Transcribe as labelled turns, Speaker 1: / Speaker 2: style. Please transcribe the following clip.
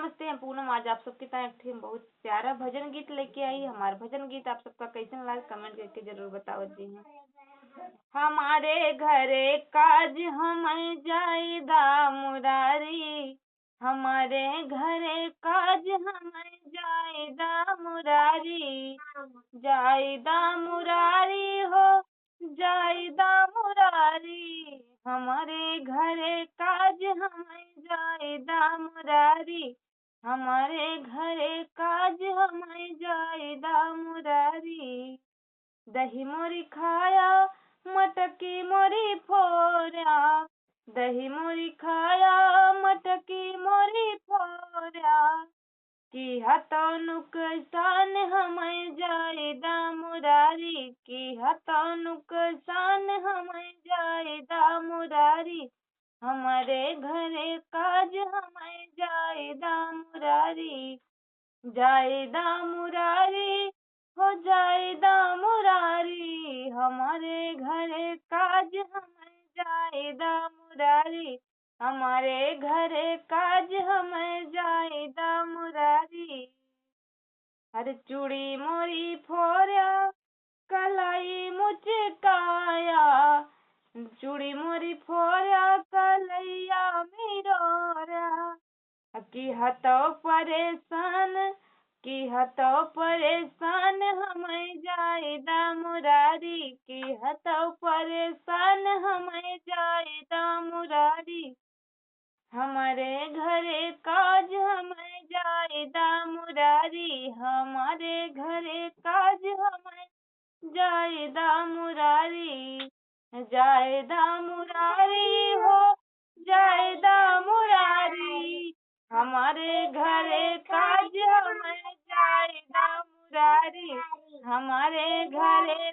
Speaker 1: नमस्ते, हम पूनम आज आप सबके साथ एक बहुत प्यारा भजन गीत लेके आई। हमारा भजन गीत आप सबका कैसन लगा कमेंट करके जरूर बताओ जी। हमारे घरे काज हम जायदा मुरारी, हमारे घरे काज हम जायदा मुरारी, जायदा मुरारी हो जायदा मुरारी, हमारे घरे काज हम जायदा मुरारी, हमारे घरे काज हम जायदा मुरारी। दही मोरी खाया मटकी मोरी फोड़ा, दही मोरी खाया मटकी मोरी फोड़ा, की हतो नुकसान हम जायदा मुरारी, की हतो नुकसान हम जायदा मुरारी, हमारे घरे काज हम जायदा मुरारी, जायदा मुरारी हो जायदा मुरारी, हमारे घरे काज हम जायदा मुरारी, हमारे घरे काज हम जायदा मुरारी। अरे चूड़ी मोरी फोड़ा कलाई मुचकाया, चूड़ी मोरी फोड़ा कलैया मिरोरा, की हतो परेशान की हतो परेशान हम जायदा मुरारी, की हतो परेशान हम जायदा मुरारी, हमारे घरे काज हम जायदा मुरारी, हमारे घरे काज हम जायदा मुरारी, जायदा मुरारी हो जायदा मुरारी, हमारे घरे काज हम जायदा मुरारी, हमारे घरे